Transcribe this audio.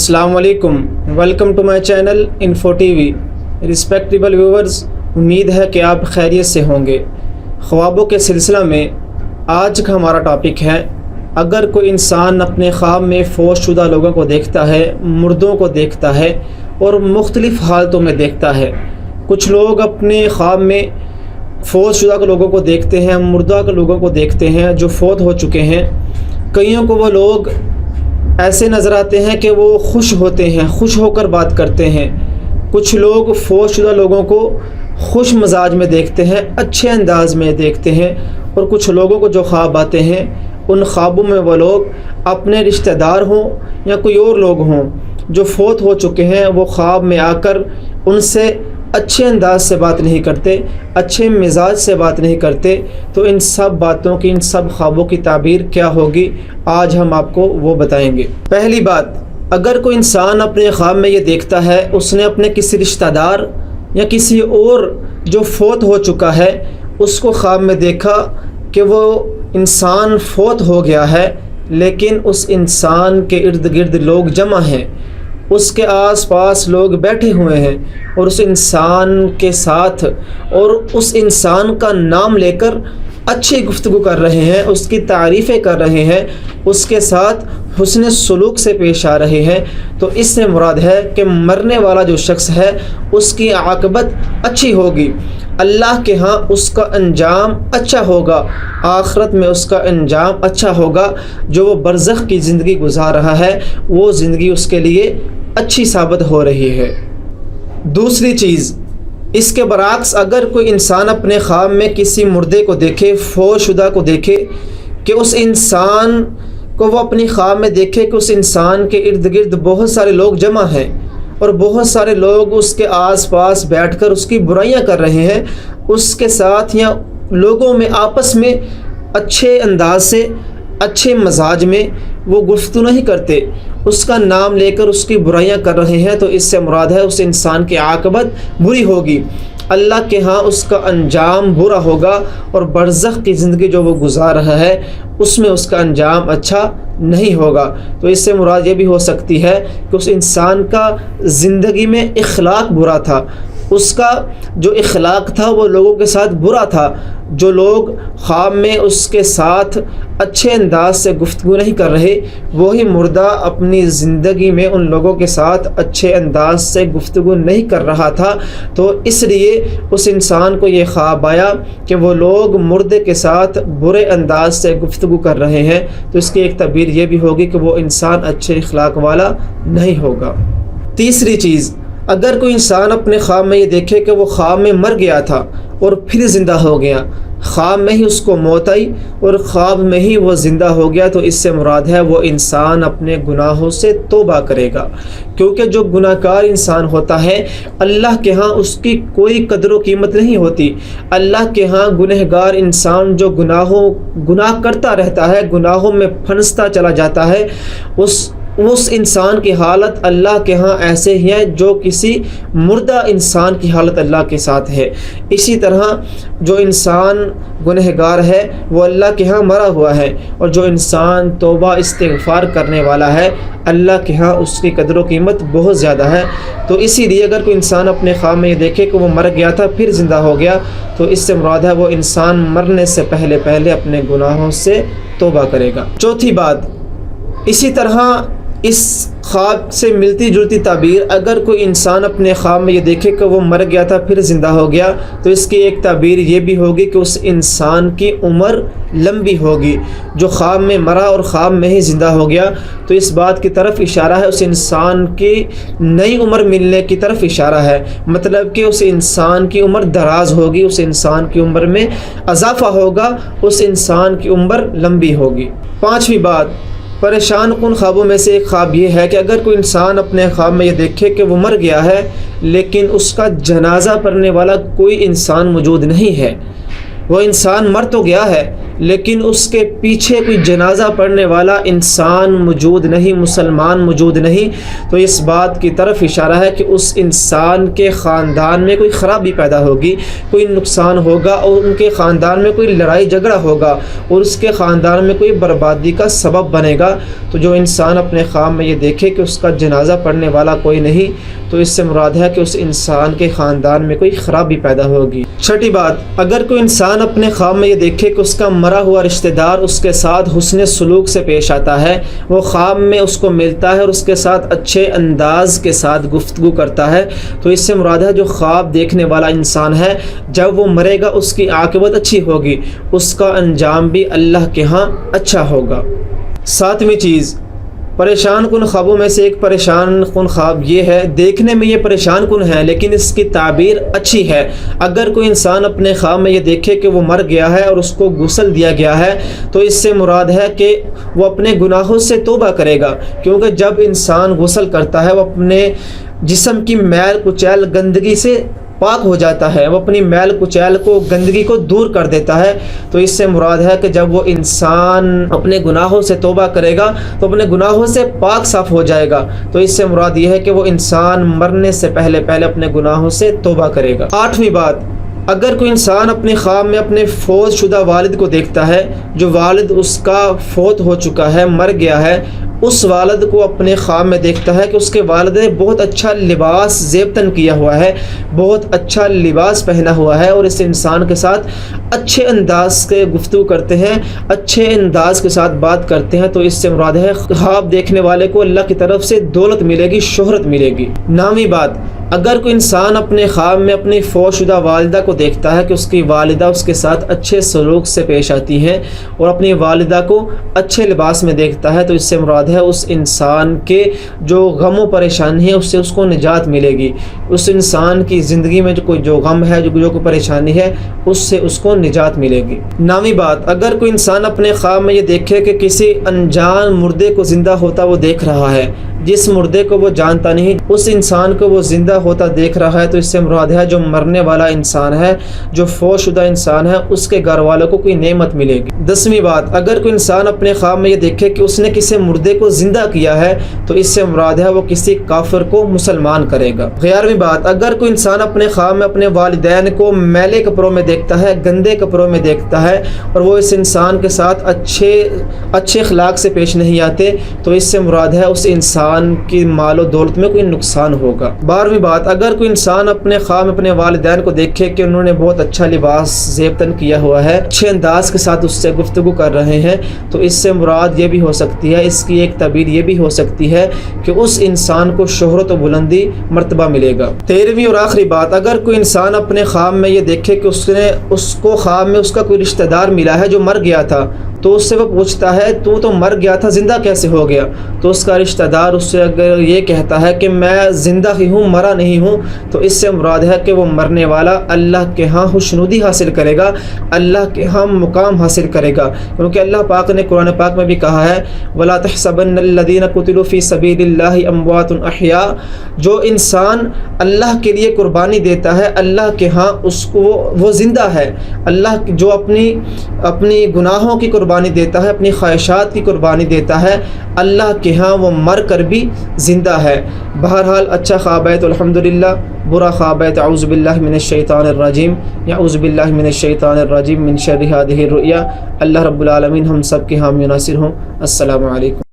अस्सलाम वालेकुम, welcome to my channel info TV. Respectable viewers, उम्मीद है कि आप खैरियत से होंगे। ख्वाबों के सिलसिला में आज का हमारा टॉपिक है, अगर कोई इंसान अपने ख्वाब में फौतशुदा लोगों को देखता है, मुर्दों को देखता है और मुख्तलिफ़ हालतों में देखता है। कुछ लोग अपने ख्वाब में फौतशुदा के लोगों को देखते हैं, मुर्दा के लोगों को देखते हैं जो फौत हो चुके हैं। कईयों को वो लोग ऐसे नज़र आते हैं कि वो खुश होते हैं, खुश होकर बात करते हैं। कुछ लोग फौतशुदा लोगों को खुश मजाज में देखते हैं, अच्छे अंदाज में देखते हैं। और कुछ लोगों को जो ख्वाब आते हैं, उन ख्वाबों में वो लोग अपने रिश्तेदार हों या कोई और लोग हों जो फौत हो चुके हैं, वो ख्वाब में आकर उनसे अच्छे अंदाज से बात नहीं करते, अच्छे मिजाज से बात नहीं करते। तो इन सब बातों की, इन सब ख्वाबों की ताबीर क्या होगी, आज हम आपको वो बताएंगे। पहली बात, अगर कोई इंसान अपने ख्वाब में ये देखता है, उसने अपने किसी रिश्तेदार या किसी और जो फौत हो चुका है उसको ख्वाब में देखा कि वो इंसान फौत हो गया है, लेकिन उस इंसान के इर्द गिर्द लोग जमा हैं, उसके आसपास लोग बैठे हुए हैं और उस इंसान के साथ और उस इंसान का नाम लेकर अच्छी गुफ्तगू कर रहे हैं, उसकी तारीफ़ें कर रहे हैं, उसके साथ हुस्न सलूक से पेश आ रहे हैं। तो इससे मुराद है कि मरने वाला जो शख्स है उसकी आक़िबत अच्छी होगी, अल्लाह के यहाँ उसका अंजाम अच्छा होगा, आखिरत में उसका अंजाम अच्छा होगा। जो वो बरज़ख की ज़िंदगी गुजार रहा है वो ज़िंदगी उसके लिए अच्छी साबित हो रही है। दूसरी चीज़, इसके बरअक्स अगर कोई इंसान अपने ख्वाब में किसी मुर्दे को देखे, फौतशुदा को देखे, कि उस इंसान को वो अपनी ख्वाब में देखे कि उस इंसान के इर्द गिर्द बहुत सारे लोग जमा हैं और बहुत सारे लोग उसके आसपास बैठकर उसकी बुराइयां कर रहे हैं, उसके साथ या लोगों में आपस में अच्छे अंदाज से, अच्छे मजाज में वो गुफ्तगू नहीं करते, उसका नाम लेकर उसकी बुराइयां कर रहे हैं, तो इससे मुराद है उस इंसान की आक़िबत बुरी होगी, अल्लाह के यहाँ उसका अंजाम बुरा होगा और बरज़ख की ज़िंदगी जो वो गुजार रहा है उसमें उसका अंजाम अच्छा नहीं होगा। तो इससे मुराद ये भी हो सकती है कि उस इंसान का ज़िंदगी में इखलाक बुरा था, उसका जो इखलाक था वो लोगों के साथ बुरा था। जो लोग ख्वाब में उसके साथ अच्छे अंदाज से गुफ्तगू नहीं कर रहे, वही मुर्दा अपनी ज़िंदगी में उन लोगों के साथ अच्छे अंदाज से गुफ्तगू नहीं कर रहा था। तो इसलिए उस इंसान को ये ख्वाब आया कि वो लोग मुर्दे के साथ बुरे अंदाज से गुफ्तगू कर रहे हैं। तो इसकी एक तबीर ये भी होगी कि वो इंसान अच्छे इखलाक वाला नहीं होगा। तीसरी चीज़, अगर कोई इंसान अपने ख्वाब में ये देखे कि वो ख्वाब में मर गया था और फिर ज़िंदा हो गया, ख्वाब में ही उसको मौत आई और ख्वाब में ही वो ज़िंदा हो गया, तो इससे मुराद है वो इंसान अपने गुनाहों से तौबा करेगा। क्योंकि जो गुनाहगार इंसान होता है अल्लाह के यहाँ उसकी कोई कदर व कीमत नहीं होती। अल्लाह के यहाँ गुनहगार इंसान जो गुनाह करता रहता है, गुनाहों में फंसता चला जाता है, उस इंसान की हालत अल्लाह के यहाँ ऐसे ही है जो किसी मुर्दा इंसान की हालत अल्लाह के साथ है। इसी तरह जो इंसान गुनहगार है वो अल्लाह के यहाँ मरा हुआ है, और जो इंसान तौबा इस्तिग़फ़ार करने वाला है अल्लाह के यहाँ उसकी कदर व कीमत बहुत ज़्यादा है। तो इसीलिए अगर कोई इंसान अपने ख्वाब में ये देखे कि वो मर गया था फिर ज़िंदा हो गया, तो इससे मुराद है वो इंसान मरने से पहले पहले अपने गुनाहों से तौबा करेगा। चौथी बात, इसी तरह इस ख्वाब से मिलती जुलती ताबीर, अगर कोई इंसान अपने ख्वाब में ये देखे कि वो मर गया था फिर ज़िंदा हो गया, तो इसकी एक ताबीर ये भी होगी कि उस इंसान की उम्र लंबी होगी। जो ख्वाब में मरा और ख्वाब में ही ज़िंदा हो गया, तो इस बात की तरफ इशारा है, उस इंसान की नई उम्र मिलने की तरफ इशारा है। मतलब कि उस इंसान की उम्र दराज होगी, उस इंसान की उम्र में इजाफा होगा, उस इंसान की उम्र लंबी होगी। पाँचवीं बात, परेशान कुन ख्वाबों में से एक ख्वाब ये है कि अगर कोई इंसान अपने ख्वाब में ये देखे कि वो मर गया है लेकिन उसका जनाजा पढ़ने वाला कोई इंसान मौजूद नहीं है। वो इंसान मर तो गया है لیکن اس کے پیچھے کوئی جنازہ پڑھنے والا انسان موجود نہیں، مسلمان موجود نہیں، تو اس بات کی طرف اشارہ ہے کہ اس انسان کے خاندان میں کوئی خرابی پیدا ہوگی، کوئی نقصان ہوگا، اور ان کے خاندان میں کوئی لڑائی جھگڑا ہوگا اور اس کے خاندان میں کوئی بربادی کا سبب بنے گا۔ تو جو انسان اپنے خواب میں یہ دیکھے کہ اس کا جنازہ پڑھنے والا کوئی نہیں، تو اس سے مراد ہے کہ اس انسان کے خاندان میں کوئی خرابی پیدا ہوگی۔ چھٹی بات، اگر کوئی انسان اپنے خواب میں یہ دیکھے کہ اس کا مرا ہوا رشتہ دار اس کے ساتھ حسن سلوک سے پیش آتا ہے، وہ خواب میں اس کو ملتا ہے اور اس کے ساتھ اچھے انداز کے ساتھ گفتگو کرتا ہے، تو اس سے مراد ہے جو خواب دیکھنے والا انسان ہے جب وہ مرے گا اس کی عاقبت اچھی ہوگی، اس کا انجام بھی اللہ کے ہاں اچھا ہوگا۔ ساتویں چیز، پریشان کن خوابوں میں سے ایک پریشان کن خواب یہ ہے، دیکھنے میں یہ پریشان کن ہے لیکن اس کی تعبیر اچھی ہے۔ اگر کوئی انسان اپنے خواب میں یہ دیکھے کہ وہ مر گیا ہے اور اس کو غسل دیا گیا ہے، تو اس سے مراد ہے کہ وہ اپنے گناہوں سے توبہ کرے گا، کیونکہ جب انسان غسل کرتا ہے وہ اپنے جسم کی میل کچیل گندگی سے پاک ہو جاتا ہے، وہ اپنی میل کچیل کو گندگی کو دور کر دیتا ہے، تو اس سے مراد ہے کہ جب وہ انسان اپنے گناہوں سے توبہ کرے گا تو اپنے گناہوں سے پاک صاف ہو جائے گا، تو اس سے مراد یہ ہے کہ وہ انسان مرنے سے پہلے اپنے گناہوں سے توبہ کرے گا۔ آٹھویں بات، اگر کوئی انسان اپنے خواب میں اپنے فوت شدہ والد کو دیکھتا ہے، جو والد اس کا فوت ہو چکا ہے، مر گیا ہے، اس والد کو اپنے خواب میں دیکھتا ہے کہ اس کے والد نے بہت اچھا لباس زیبتن کیا ہوا ہے، بہت اچھا لباس پہنا ہوا ہے، اور اس انسان کے ساتھ اچھے انداز کے گفتگو کرتے ہیں، اچھے انداز کے ساتھ بات کرتے ہیں، تو اس سے مراد ہے خواب دیکھنے والے کو اللہ کی طرف سے دولت ملے گی، شہرت ملے گی۔ نویں بات، اگر کوئی انسان اپنے خواب میں اپنی فوت شدہ والدہ کو دیکھتا ہے کہ اس کی والدہ اس کے ساتھ اچھے سلوک سے پیش آتی ہیں اور اپنی والدہ کو اچھے لباس میں دیکھتا ہے، تو اس سے مراد ہے اس انسان کے جو غم و پریشانی ہے اس سے اس کو نجات ملے گی، اس انسان کی زندگی میں جو غم ہے، جو کوئی پریشانی ہے، اس سے اس کو نجات ملے گی۔ نویں بات، اگر کوئی انسان اپنے خواب میں یہ دیکھے کہ کسی انجان مردے کو زندہ ہوتا وہ دیکھ رہا ہے، جس مردے کو وہ جانتا نہیں اس انسان کو وہ زندہ ہوتا دیکھ رہا ہے، تو اس سے مراد ہے جو مرنے والا انسان ہے، جو فوت شدہ انسان ہے، اس کے گھر والوں کو کوئی نعمت ملے گی۔ 10ویں بات، اگر کوئی انسان اپنے خواب میں یہ دیکھے کہ اس نے کسی مردے کو زندہ کیا ہے، تو اس سے مراد ہے وہ کسی کافر کو مسلمان کرے گا۔ 11ویں بات، اگر کوئی انسان اپنے خواب میں اپنے والدین کو میلے کپڑوں میں دیکھتا ہے، گندے کپڑوں میں دیکھتا ہے، اور وہ اس انسان کے ساتھ اچھے اخلاق سے پیش نہیں آتے، تو اس سے مراد ہے اس انسان کی مال و دولت میں کوئی نقصان ہوگا۔ 12ویں بات، اگر کوئی انسان اپنے خواب میں اپنے والدین کو دیکھے کہ انہوں نے بہت اچھا لباس زیبتن کیا ہوا ہے، اچھے انداز کے ساتھ اس سے گفتگو کر رہے ہیں، تو اس سے مراد یہ بھی ہو سکتی ہے، اس کی ایک تعبیر یہ بھی ہو سکتی ہے کہ اس انسان کو شہرت و بلندی مرتبہ ملے گا۔ 13ویں اور آخری بات، اگر کوئی انسان اپنے خواب میں یہ دیکھے کہ اس کو خواب میں اس کا کوئی رشتہ دار ملا ہے جو مر گیا تھا، تو اس سے وہ پوچھتا ہے تو مر گیا تھا، زندہ کیسے ہو گیا؟ تو اس کا رشتہ دار اس سے اگر یہ کہتا ہے کہ میں زندہ ہی ہوں، مرا نہیں ہوں، تو اس سے مراد ہے کہ وہ مرنے والا اللہ کے ہاں خوشنودی حاصل کرے گا، اللہ کے ہاں مقام حاصل کرے گا، کیونکہ اللہ پاک نے قرآن پاک میں بھی کہا ہے وَلَا تَحْسَبَنَّ الَّذِينَ قُتِلُوا فِي سَبِيلِ اللَّهِ أَمْوَاتٌ أَحْيَاءٌ، جو انسان اللہ کے لیے قربانی دیتا ہے اللہ کے ہاں اس کو وہ زندہ ہے، اللہ جو اپنی گناہوں کی قربانی دیتا ہے، اپنی خواہشات کی قربانی دیتا ہے، اللہ کے ہاں وہ مر کر بھی زندہ ہے۔ بہرحال اچھا خواب ہے تو الحمدللہ، برا خواب ہے تو اعوذ باللہ من الشیطان الرجیم، یا اعوذ باللہ من الشیطان الرجیم من شر هذه الرؤیا۔ اللہ رب العالمین ہم سب کے حامی و ناصر ہوں۔ السلام علیکم۔